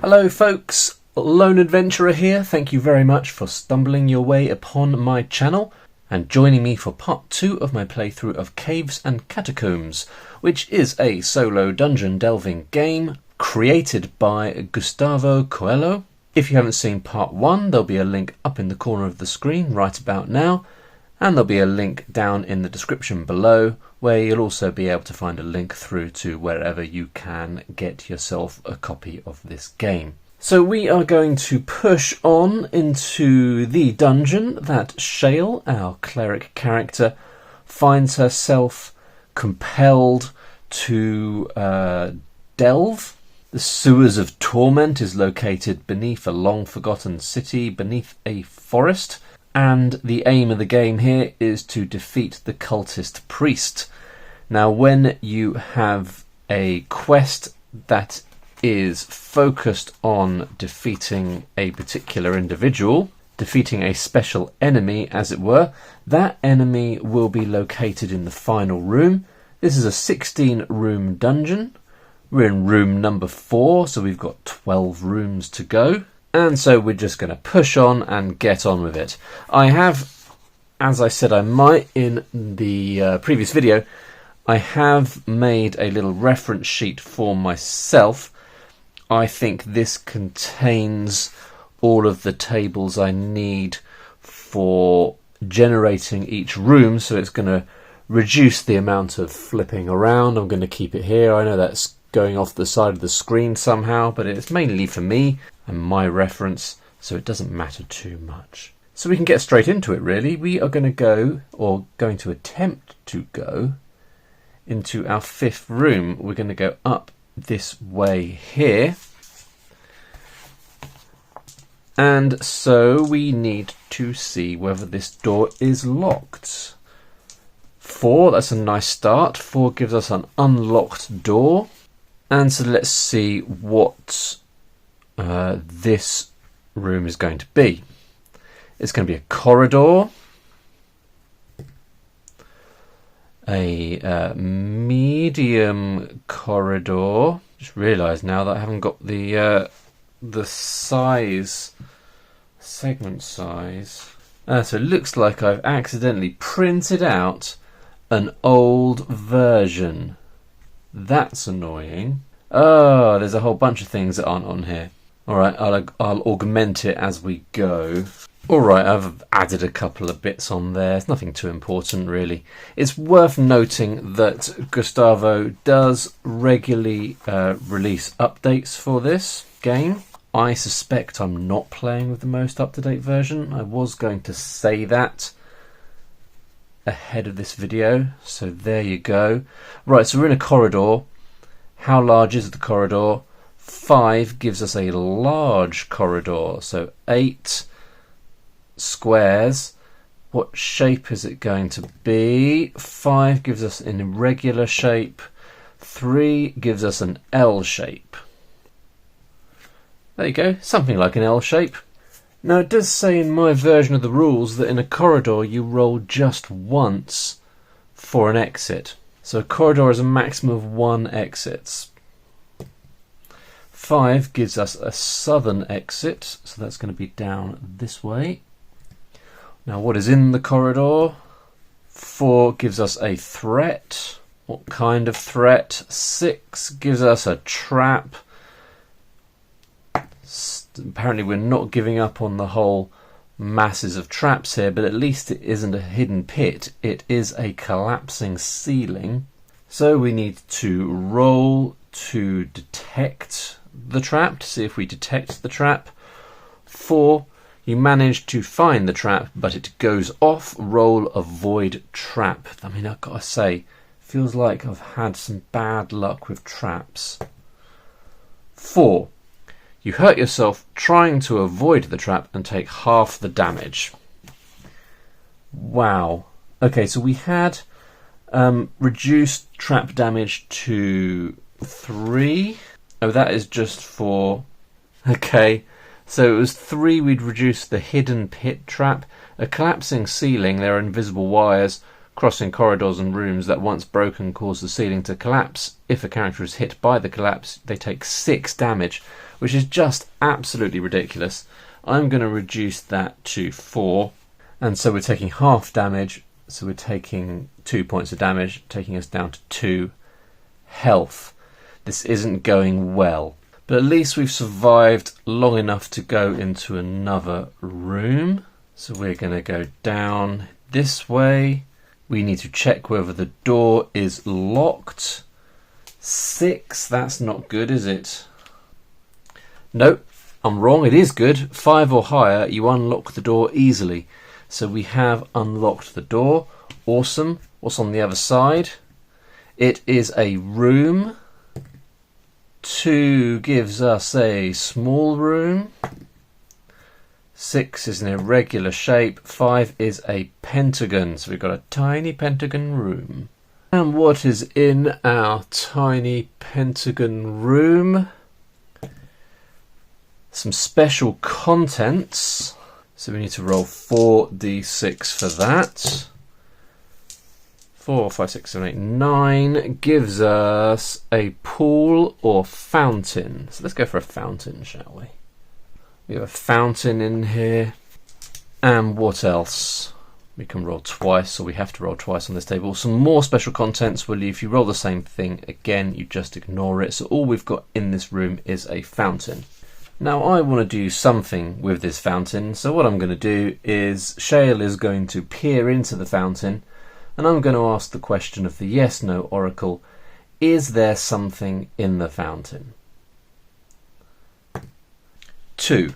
Hello folks, Lone Adventurer here. Thank you very much for stumbling your way upon my channel and joining me for part 2 of my playthrough of Caves and Catacombs, which is a solo dungeon delving game created by Gustavo Coelho. If you haven't seen part 1, there'll be a link up in the corner of the screen right about now, and there'll be a link down in the description below where you'll also be able to find a link through to wherever you can get yourself a copy of this game. So we are going to push on into the dungeon that Shale, our cleric character, finds herself compelled to delve. The Sewers of Torment is located beneath a long-forgotten city, beneath a forest, and the aim of the game here is to defeat the cultist priest. Now, when you have a quest that is focused on defeating a particular individual, defeating a special enemy, as it were, that enemy will be located in the final room. This is a 16-room dungeon. We're in room number 4, so we've got 12 rooms to go. And so we're just going to push on and get on with it. I have, as I said I might in the previous video, I have made a little reference sheet for myself. I think this contains all of the tables I need for generating each room, so it's going to reduce the amount of flipping around. I'm going to keep it here. I know that's going off the side of the screen somehow, but it's mainly for me and my reference, so it doesn't matter too much. So we can get straight into it, really. We are going to go, or going to attempt to go, into our 5th room. We're going to go up this way here. And so we need to see whether this door is locked. 4, that's a nice start. 4 gives us an unlocked door. And so let's see what this room is going to be. It's going to be a corridor, a medium corridor. Just realised now that I haven't got the size, segment size. So it looks like I've accidentally printed out an old version. That's annoying. Oh, there's a whole bunch of things that aren't on here. Alright, I'll augment it as we go. Alright, I've added a couple of bits on there. It's nothing too important, really. It's worth noting that Gustavo does regularly release updates for this game. I suspect I'm not playing with the most up-to-date version. I was going to say that ahead of this video, so there you go. Right, so we're in a corridor. How large is the corridor? 5 gives us a large corridor, so 8 squares. What shape is it going to be? 5 gives us an irregular shape. 3 gives us an L shape. There you go, something like an L shape. Now, it does say in my version of the rules that in a corridor you roll just once for an exit. So a corridor is a maximum of 1 exits. 5 gives us a southern exit, so that's going to be down this way. Now, what is in the corridor? 4 gives us a threat. What kind of threat? 6 gives us a trap. Apparently we're not giving up on the whole masses of traps here, but at least it isn't a hidden pit. It is a collapsing ceiling. So we need to roll to detect the trap, to see if we detect the trap. 4, you manage to find the trap, but it goes off. Roll avoid trap. I mean, I've got to say, feels like I've had some bad luck with traps. 4, you hurt yourself trying to avoid the trap and take half the damage. Wow. Okay, so we had reduced trap damage to 3. Oh, that is just for... Okay, so it was 3 we'd reduced the hidden pit trap. A collapsing ceiling, there are invisible wires crossing corridors and rooms that once broken cause the ceiling to collapse. If a character is hit by the collapse, they take 6 damage. which is just absolutely ridiculous. I'm going to reduce that to 4, and so we're taking half damage, so we're taking 2 points of damage, taking us down to 2 health. This isn't going well, but at least we've survived long enough to go into another room. So we're going to go down this way. We need to check whether the door is locked. 6, that's not good, is it? Nope, I'm wrong, it is good. 5 or higher, you unlock the door easily. So we have unlocked the door. Awesome. What's on the other side? It is a room. 2 gives us a small room. 6 is an irregular shape. 5 is a pentagon. So we've got a tiny pentagon room. And what is in our tiny pentagon room? Some special contents. So we need to roll 4d6 for that. 4, 5, 6, 7, 8, 9 gives us a pool or fountain. So let's go for a fountain, shall we? We have a fountain in here. And what else? We can roll twice, or we have to roll twice on this table. Some more special contents. Well, if you roll the same thing again, you just ignore it. So all we've got in this room is a fountain. Now I want to do something with this fountain. So what I'm going to do is Shale is going to peer into the fountain, and I'm going to ask the question of the yes/no oracle. Is there something in the fountain? 2.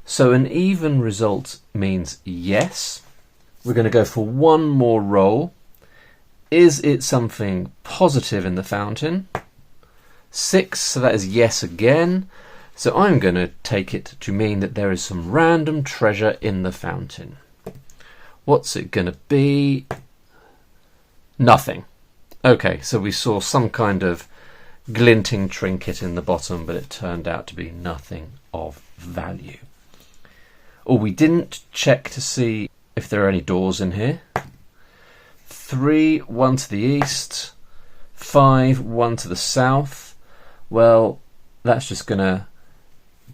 So an even result means yes. We're going to go for one more roll. Is it something positive in the fountain? 6, so that is yes again. So I'm going to take it to mean that there is some random treasure in the fountain. What's it going to be? Nothing. Okay, so we saw some kind of glinting trinket in the bottom, but it turned out to be nothing of value. Or we didn't check to see if there are any doors in here. 3, 1 to the east. 5, 1 to the south. Well, that's just going to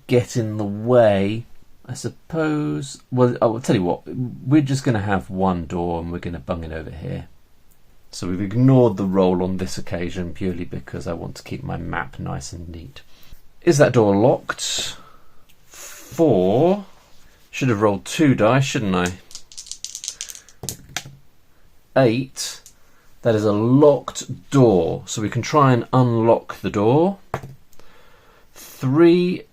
get in the way, I suppose. Well, I'll tell you what, we're just going to have one door and we're going to bung it over here. So we've ignored the roll on this occasion purely because I want to keep my map nice and neat. Is that door locked? 4. Should have rolled 2 dice, shouldn't I? 8. That is a locked door, so we can try and unlock the door. 3.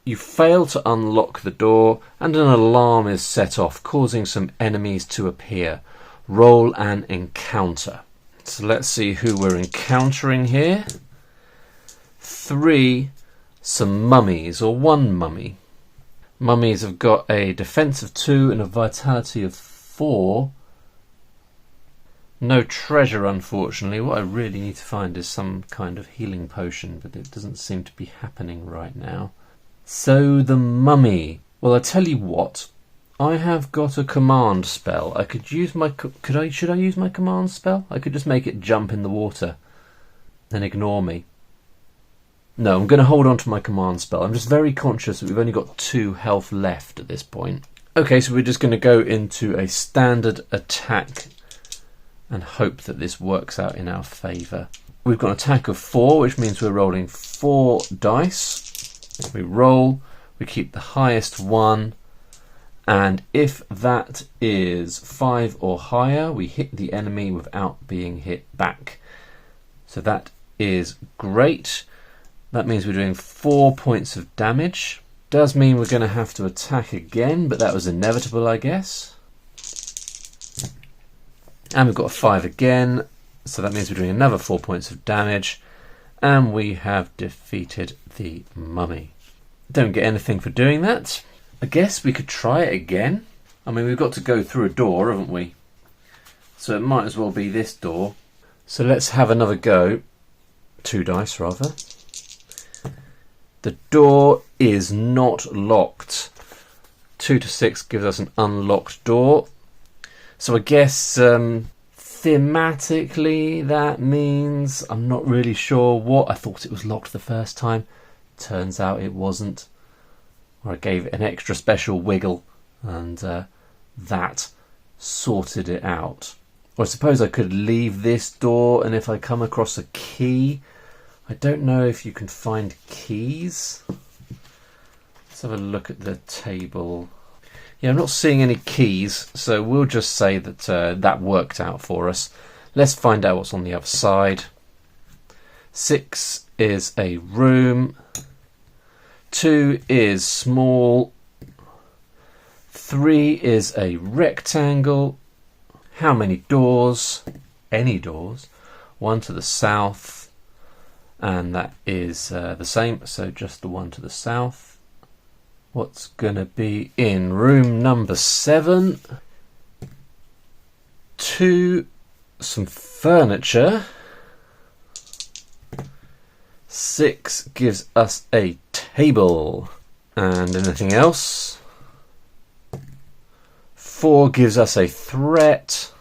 You fail to unlock the door and an alarm is set off, causing some enemies to appear. Roll an encounter. So let's see who we're encountering here. 3, some mummies, or 1 mummy. Mummies have got a defense of 2 and a vitality of 4. No treasure, unfortunately. What I really need to find is some kind of healing potion, but it doesn't seem to be happening right now. So the mummy. Well, I tell you what. I have got a command spell. I could use my... Should I use my command spell? I could just make it jump in the water and ignore me. No, I'm going to hold on to my command spell. I'm just very conscious that we've only got 2 health left at this point. Okay, so we're just going to go into a standard attack and hope that this works out in our favour. We've got an attack of 4, which means we're rolling 4 dice. We roll, we keep the highest one, and if that is 5 or higher, we hit the enemy without being hit back. So that is great. That means we're doing 4 points of damage. Does mean we're going to have to attack again, but that was inevitable, I guess. And we've got a 5 again, so that means we're doing another 4 points of damage. And we have defeated the mummy. Don't get anything for doing that. I guess we could try it again. I mean, we've got to go through a door, haven't we? So it might as well be this door. So let's have another go. 2 dice, rather. The door is not locked. 2 to 6 gives us an unlocked door. So I guess thematically that means, I'm not really sure what. I thought it was locked the first time. Turns out it wasn't. Or I gave it an extra special wiggle, and that sorted it out. Or I suppose I could leave this door, and if I come across a key, I don't know if you can find keys. Let's have a look at the table. Yeah, I'm not seeing any keys, so we'll just say that that worked out for us. Let's find out what's on the other side. 6 is a room. 2 is small. 3 is a rectangle. How many doors? Any doors. 1 to the south, and that is the same, so just the one to the south. What's gonna be in room number 7? 2, some furniture. 6 gives us a table. And anything else? 4 gives us a threat.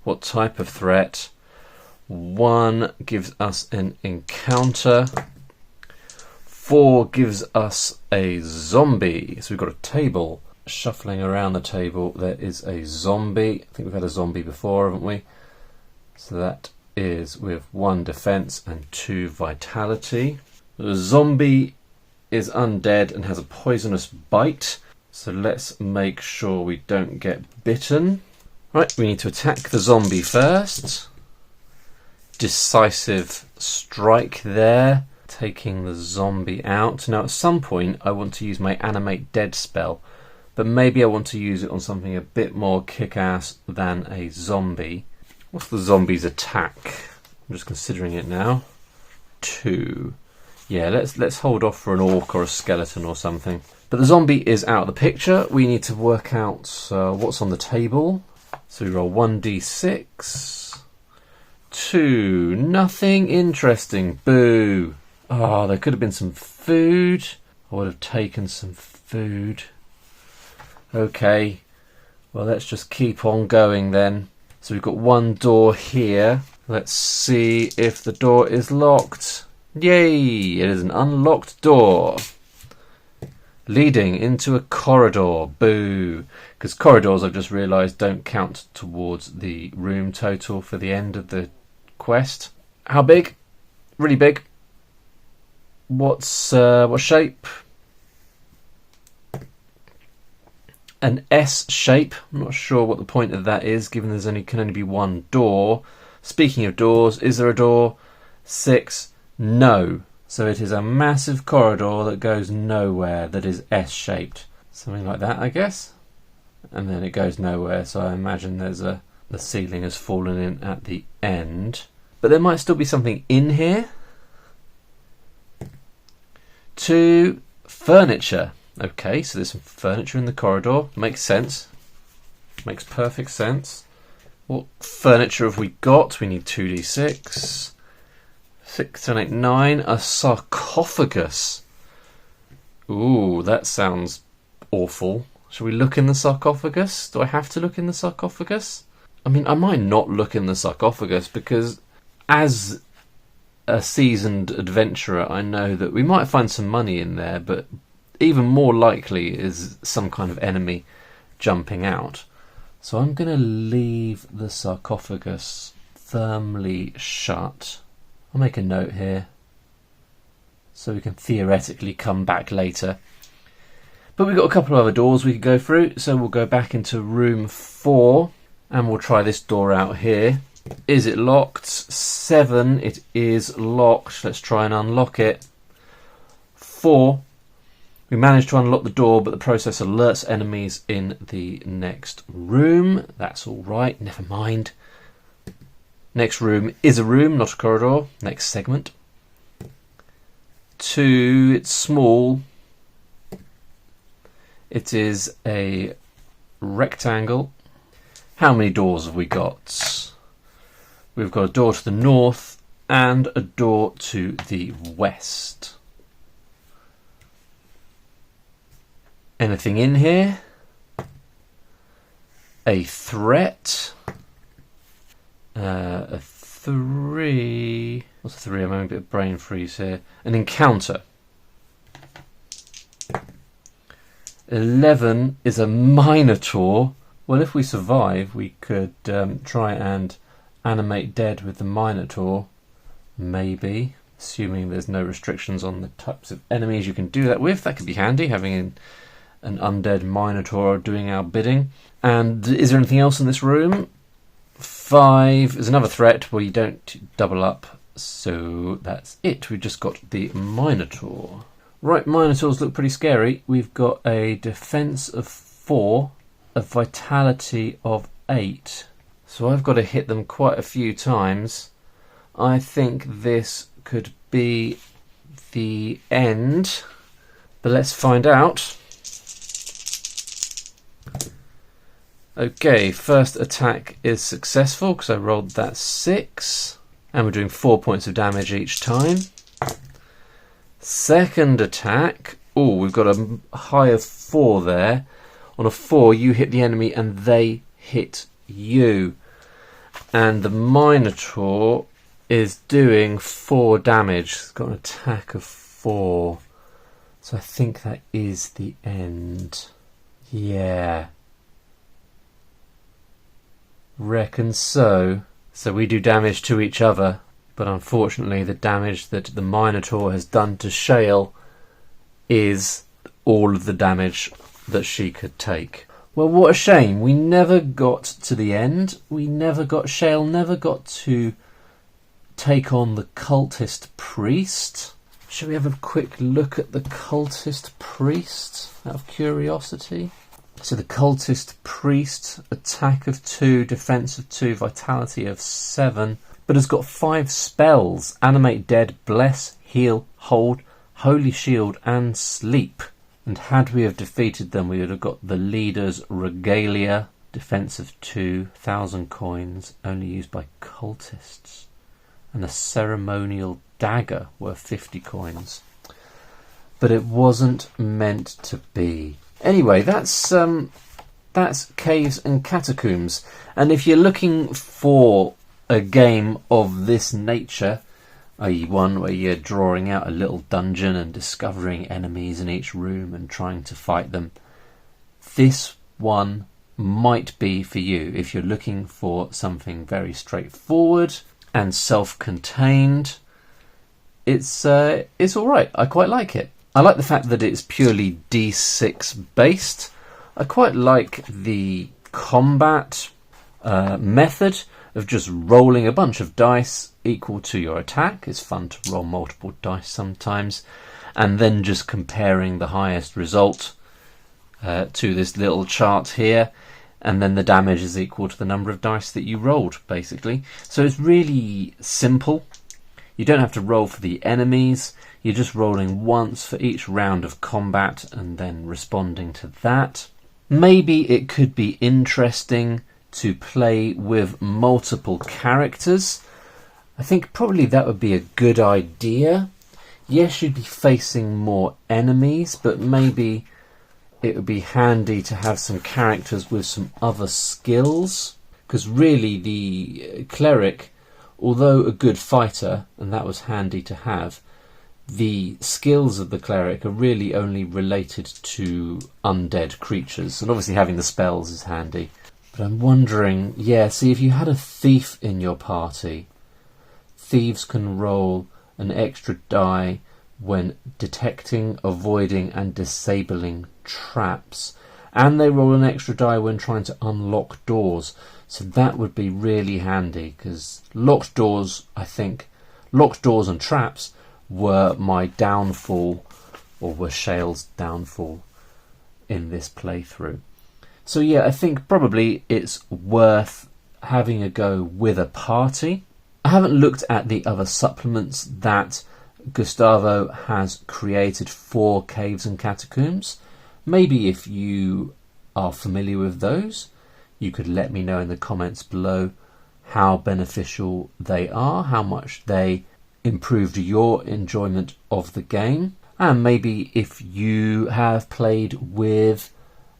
What type of threat? 1 gives us an encounter. 4 gives us a zombie. So we've got a table. Shuffling around the table, there is a zombie. I think we've had a zombie before, haven't we? So that is with 1 defense and 2 vitality. The zombie is undead and has a poisonous bite. So let's make sure we don't get bitten. Right, we need to attack the zombie first. Decisive strike there, taking the zombie out. Now at some point I want to use my animate dead spell, but maybe I want to use it on something a bit more kick-ass than a zombie. What's the zombie's attack? I'm just considering it now. 2. Yeah, let's hold off for an orc or a skeleton or something. But the zombie is out of the picture. We need to work out what's on the table. So we roll 1d6. 2. Nothing interesting. Boo. Oh, there could have been some food. I would have taken some food. Okay. Well, let's just keep on going then. So we've got 1 door here. Let's see if the door is locked. Yay! It is an unlocked door. Leading into a corridor. Boo. Because corridors, I've just realised, don't count towards the room total for the end of the quest. How big? Really big. What shape? An S shape. I'm not sure what the point of that is, given can only be 1 door. Speaking of doors, is there a door? 6. No. So it is a massive corridor that goes nowhere, that is S-shaped. Something like that, I guess. And then it goes nowhere, so I imagine the ceiling has fallen in at the end. But there might still be something in here. 2. Furniture. Okay, so there's some furniture in the corridor. Makes sense. Makes perfect sense. What furniture have we got? We need 2d6. 6, 7, 8, 9. A sarcophagus. Ooh, that sounds awful. Shall we look in the sarcophagus? Do I have to look in the sarcophagus? I mean, I might not look in the sarcophagus because as a seasoned adventurer, I know that we might find some money in there, but even more likely is some kind of enemy jumping out. So I'm going to leave the sarcophagus firmly shut. I'll make a note here so we can theoretically come back later. But we've got a couple of other doors we could go through, so we'll go back into room 4 and we'll try this door out here. Is it locked? 7. It is locked. Let's try and unlock it. 4. We managed to unlock the door, but the process alerts enemies in the next room. That's all right. Never mind. Next room is a room, not a corridor. Next segment. 2. It's small. It is a rectangle. How many doors have we got? We've got a door to the north and a door to the west. Anything in here? A threat. A 3. What's a 3? I'm having a bit of brain freeze here. An encounter. 11 is a Minotaur. Well, if we survive, we could try and animate dead with the Minotaur. Maybe. Assuming there's no restrictions on the types of enemies you can do that with. That could be handy, having an undead Minotaur doing our bidding. And is there anything else in this room? 5 is another threat. Well, you don't double up, so that's it. We've just got the Minotaur. Right, Minotaurs look pretty scary. We've got a defense of 4, a vitality of 8. So I've got to hit them quite a few times. I think this could be the end, but let's find out. Okay, first attack is successful because I rolled that 6, and we're doing 4 points of damage each time. Second attack, oh, we've got a high of 4 there. On a 4, you hit the enemy and they hit you. And the Minotaur is doing 4 damage. It's got an attack of 4. So I think that is the end. Yeah. Reckon so. So we do damage to each other. But unfortunately, the damage that the Minotaur has done to Shale is all of the damage that she could take. Well, what a shame. We never got to the end. Shale never got to take on the cultist priest. Shall we have a quick look at the cultist priest out of curiosity? So the cultist priest, attack of 2, defense of 2, vitality of 7. But has got 5 spells: Animate Dead, Bless, Heal, Hold, Holy Shield and Sleep. And had we have defeated them, we would have got the leader's Regalia, defense of 2, 1,000 coins, only used by cultists. And a ceremonial dagger worth 50 coins. But it wasn't meant to be. Anyway, that's Caves and Catacombs. And if you're looking for a game of this nature, i.e. one where you're drawing out a little dungeon and discovering enemies in each room and trying to fight them, this one might be for you if you're looking for something very straightforward and self-contained. It's alright. I quite like it. I like the fact that it's purely D6 based. I quite like the combat method of just rolling a bunch of dice equal to your attack. It's fun to roll multiple dice sometimes, and then just comparing the highest result to this little chart here, and then the damage is equal to the number of dice that you rolled, basically. So it's really simple. You don't have to roll for the enemies. You're just rolling once for each round of combat and then responding to that. Maybe it could be interesting to play with multiple characters. I think probably that would be a good idea. Yes, you'd be facing more enemies, but maybe it would be handy to have some characters with some other skills. Because really the cleric, although a good fighter, and that was handy to have, the skills of the cleric are really only related to undead creatures. And obviously having the spells is handy. But I'm wondering, see, if you had a thief in your party, thieves can roll an extra die when detecting, avoiding and disabling traps. And they roll an extra die when trying to unlock doors. So that would be really handy, because locked doors and traps were my downfall, or were Shale's downfall in this playthrough. So yeah, I think probably it's worth having a go with a party. I haven't looked at the other supplements that Gustavo has created for Caves and Catacombs. Maybe if you are familiar with those, you could let me know in the comments below how beneficial they are, how much they improved your enjoyment of the game, and maybe if you have played with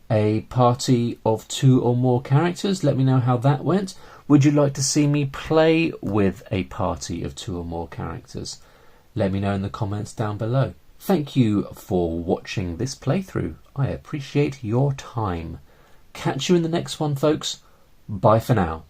a party of 2 or more characters, let me know how that went. Would you like to see me play with a party of 2 or more characters? Let me know in the comments down below. Thank you for watching this playthrough. I appreciate your time. Catch you in the next one, folks. Bye for now.